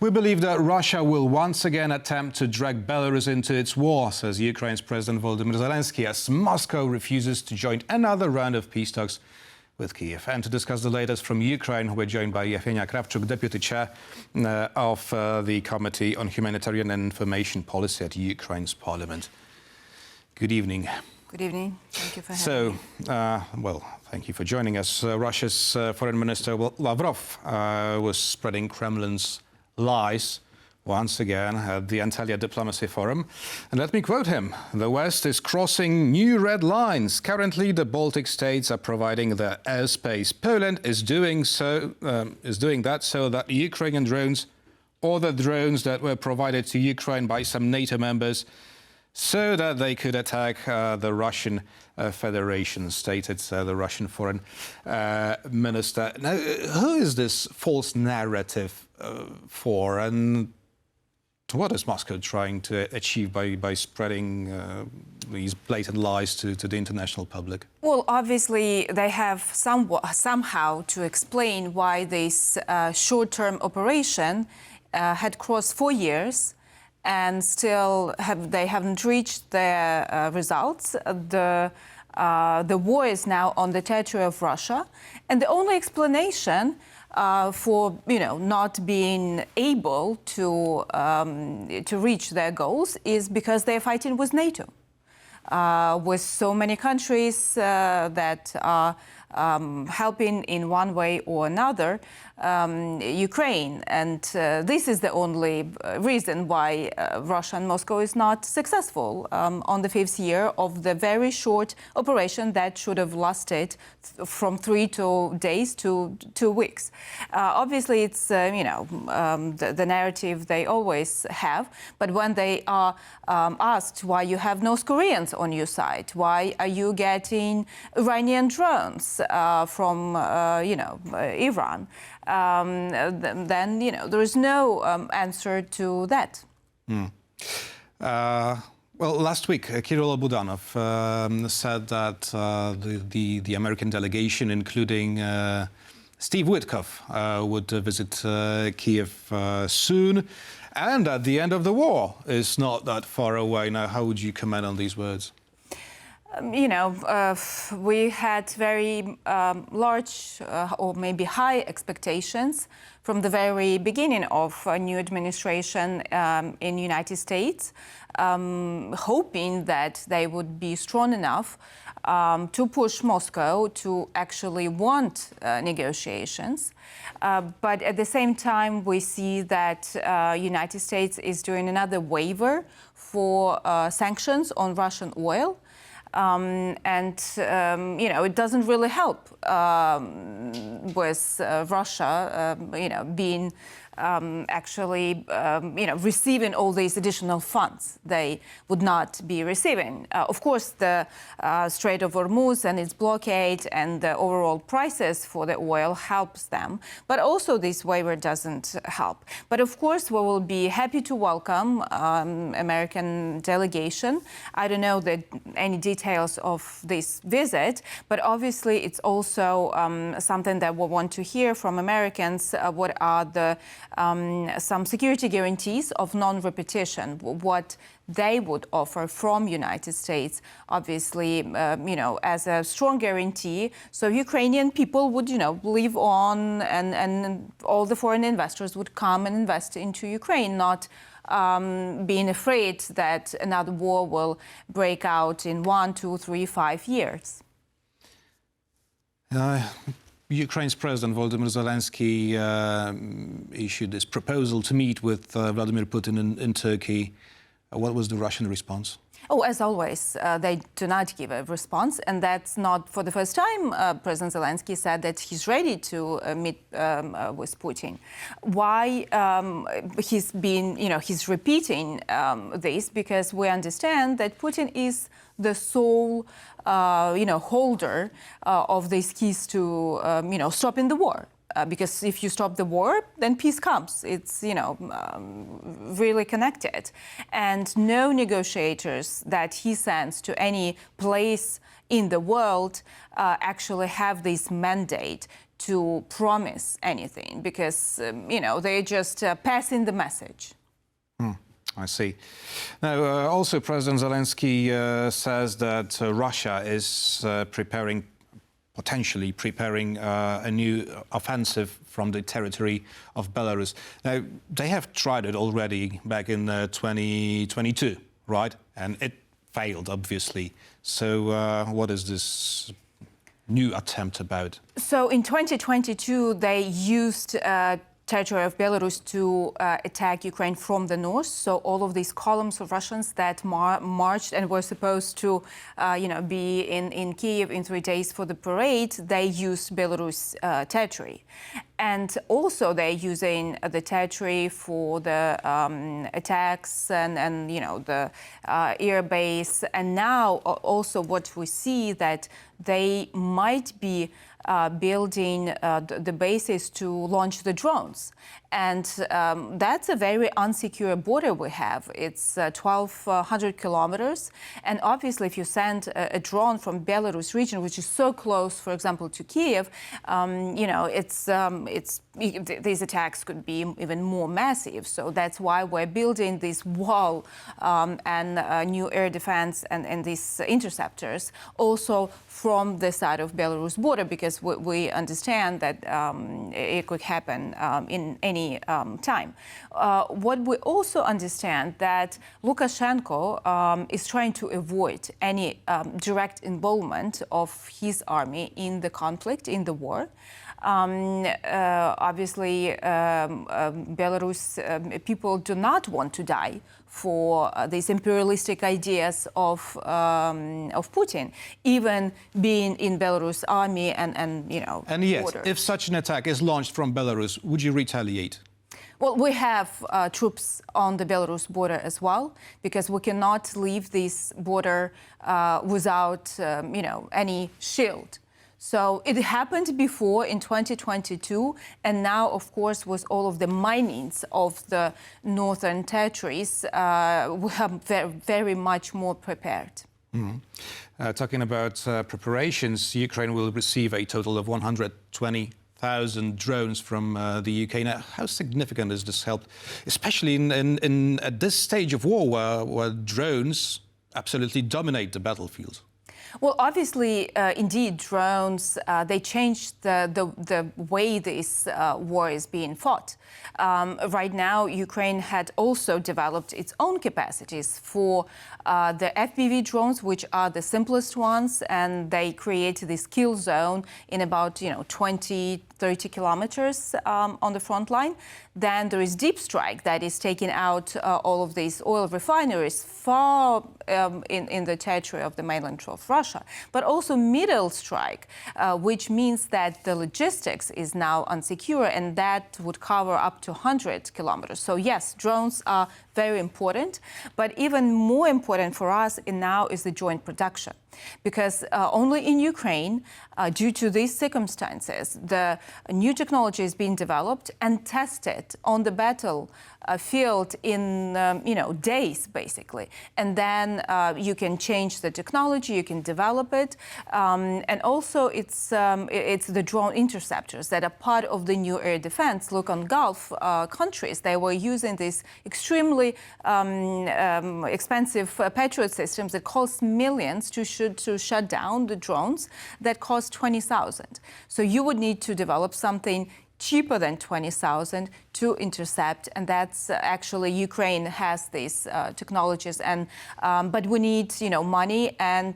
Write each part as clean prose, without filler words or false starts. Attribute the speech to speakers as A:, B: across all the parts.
A: We believe that Russia will once again attempt to drag Belarus into its war, says Ukraine's President Volodymyr Zelenskyy, as Moscow refuses to join another round of peace talks with Kyiv. And to discuss the latest from Ukraine, we're joined by Yevheniia Kravchuk, Deputy Chair of the Committee on Humanitarian and Information Policy at Ukraine's Parliament. Good evening.
B: Good evening. Thank you for having me.
A: Thank you for joining us. Russia's Foreign Minister Lavrov was spreading Kremlin's lies once again at the Antalya Diplomacy Forum. And let me quote him: "The West is crossing new red lines. Currently, the Baltic states are providing the airspace. Poland is doing that so that Ukrainian drones, or the drones that were provided to Ukraine by some NATO members, so that they could attack the Russian Federation," stated the Russian Foreign Minister. Now, who is this false narrative for, and what is Moscow trying to achieve by spreading these blatant lies to the international public?
B: Well, obviously, they have somehow to explain why this short-term operation had crossed 4 years and still they haven't reached their results. The war is now on the territory of Russia, and the only explanation for not being able to reach their goals is because they're fighting with NATO, with so many countries that are helping in one way or another Ukraine, and this is the only reason why Russia and Moscow is not successful on the 5th year of the very short operation that should have lasted from 3 days to 2 weeks. Obviously, it's the narrative they always have, but when they are asked why you have North Koreans on your side, why are you getting Iranian drones from Iran, then there is no answer to that.
A: Last week, Kirill Budanov said that the American delegation, including Steve Witkoff, would visit Kyiv soon, and at the end of the war is not that far away. Now, how would you comment on these words? We had very large or maybe high expectations from the very beginning of a new administration in the United States, hoping that they would be strong enough to push Moscow to actually want negotiations. But at the same time, we see that the United States is doing another waiver for sanctions on Russian oil. It doesn't really help with Russia, being receiving all these additional funds they would not be receiving. Of course, the Strait of Hormuz and its blockade and the overall prices for the oil helps them, but also this waiver doesn't help. But of course, we will be happy to welcome American delegation. I don't know any details of this visit, but obviously it's also something that we want to hear from Americans. What are the some security guarantees of non-repetition, what they would offer from United States, obviously, as a strong guarantee, so Ukrainian people would, live on, and all the foreign investors would come and invest into Ukraine, not being afraid that another war will break out in 1, 2, 3, 5 years. Ukraine's President Volodymyr Zelenskyy issued this proposal to meet with Vladimir Putin in Turkey. What was the Russian response?
B: Oh, as always, they do not give a response, and that's not for the first time. President Zelenskyy said that he's ready to meet with Putin. Why he's repeating this? Because we understand that Putin is the sole, holder of these keys to, stopping the war. Because if you stop the war, then peace comes. It's, really connected. And no negotiators that he sends to any place in the world actually have this mandate
A: to promise anything because, they're just passing the message.
C: I see. Now, also President Zelenskyy says that Russia is potentially preparing a new offensive from the territory of Belarus. Now, they have tried it already back in 2022, right? And it failed, obviously. So what is this new attempt about?
A: So in 2022, they used territory of Belarus to attack Ukraine from the north. So all of these columns of Russians that marched and were supposed to, be in Kyiv in 3 days for the parade, they used Belarus territory. And also they're using the territory for the attacks and the air base. And now also what we see that they might be building the bases to launch the drones. And that's a very unsecure border we have. It's 1,200 kilometers. And obviously, if you send a drone from Belarus region, which is so close, for example, to Kyiv, these attacks could be even more massive. So that's why we're building this wall and new air defense and these interceptors also from the side of Belarus border, because we understand that it could happen in any time. What we also understand that Lukashenko is trying to avoid any direct involvement of his army in the conflict, in the war. Obviously, Belarus people do not want to die for these imperialistic ideas of Putin, even being in Belarus army and
C: And yes,
A: border.
C: if such an attack is launched from Belarus, would you retaliate?
A: Well, we have troops on the Belarus border as well, because we cannot leave this border without, any shield. So it happened before in 2022, and now, of course, with all of the minings of the northern territories, we are very much more prepared.
C: Mm-hmm. Talking about preparations, Ukraine will receive a total of 120,000 drones from the UK. Now, how significant is this help, especially in at this stage of war where drones absolutely dominate the battlefield?
A: Well, obviously, indeed, drones, they changed the way this war is being fought. Right now, Ukraine had also developed its own capacities for the FPV drones, which are the simplest ones, and they create this kill zone in about 20-30 kilometers on the front line. Then there is deep strike that is taking out all of these oil refineries far in the territory of the mainland of Russia. But also middle strike, which means that the logistics is now unsecure, and that would cover up to 100 kilometers. So yes, drones are very important, but even more important for us now is the joint production. Because only in Ukraine, due to these circumstances, the new technology is being developed and tested on the battlefield in days, basically. And then you can change the technology, you can develop it, and also it's the drone interceptors that are part of the new air defense. Look on Gulf countries; they were using these extremely expensive Patriot systems that cost millions to shut down the drones that cost 20,000. So you would need to develop something cheaper than 20,000 to intercept, and that's actually Ukraine has these technologies, and but we need money and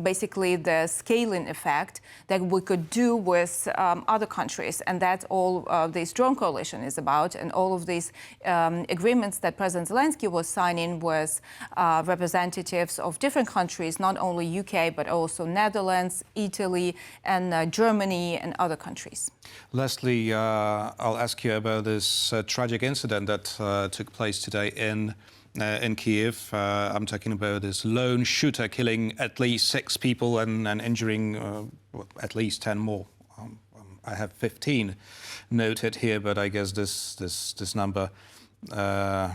A: basically the scaling effect that we could do with other countries, and that's all this drone coalition is about, and all of these agreements that President Zelenskyy was signing with representatives of different countries, not only UK but also Netherlands, Italy, and Germany and other countries.
C: Leslie, I'll ask you about this tragic incident that took place today in Kyiv. I'm talking about this lone shooter killing at least 6 people and injuring at least 10 more. I have 15 noted here, but I guess this number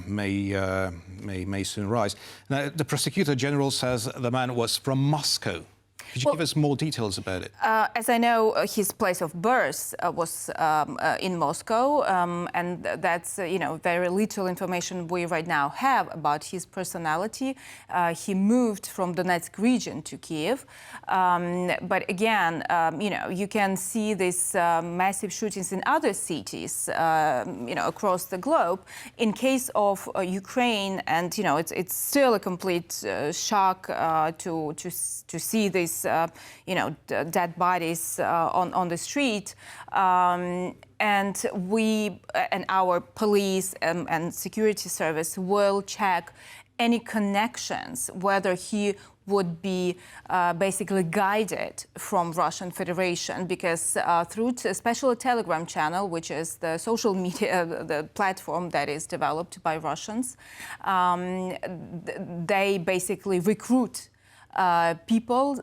C: may soon rise. Now, the prosecutor general says the man was from Moscow. Could you give us more details about it?
A: As I know, his place of birth was in Moscow, and that's very little information we right now have about his personality. He moved from Donetsk region to Kyiv, but again, you can see these massive shootings in other cities, across the globe. In case of Ukraine, and it's still a complete shock to see these dead bodies on the street. And we and our police and security service will check any connections, whether he would be basically guided from Russian Federation, because through a special Telegram channel, which is the social media, the platform that is developed by Russians, they basically recruit people.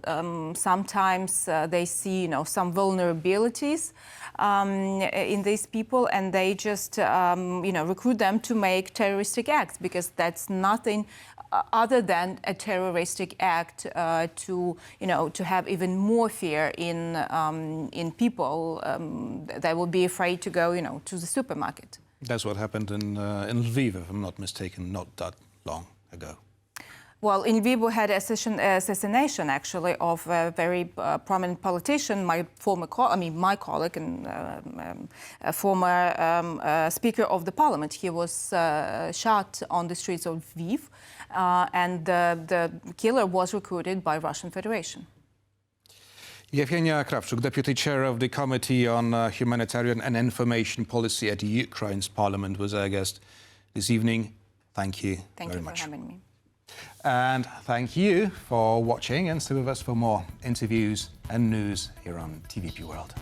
A: Sometimes they see, some vulnerabilities in these people, and they just, recruit them to make terroristic acts, because that's nothing other than a terroristic act to have even more fear in people that will be afraid to go, to the supermarket.
C: That's what happened in Lviv, if I'm not mistaken, not that long ago.
A: Well, in Lviv we had assassination, actually, of a very prominent politician, my colleague and former Speaker of the Parliament. He was shot on the streets of Lviv, and the killer was recruited by Russian Federation.
C: Yevheniia Kravchuk, Deputy Chair of the Committee on Humanitarian and Information Policy at Ukraine's Parliament, was our guest this evening. Thank you very much.
A: Thank you for having me.
C: And thank you for watching, and stay with us for more interviews and news here on TVP World.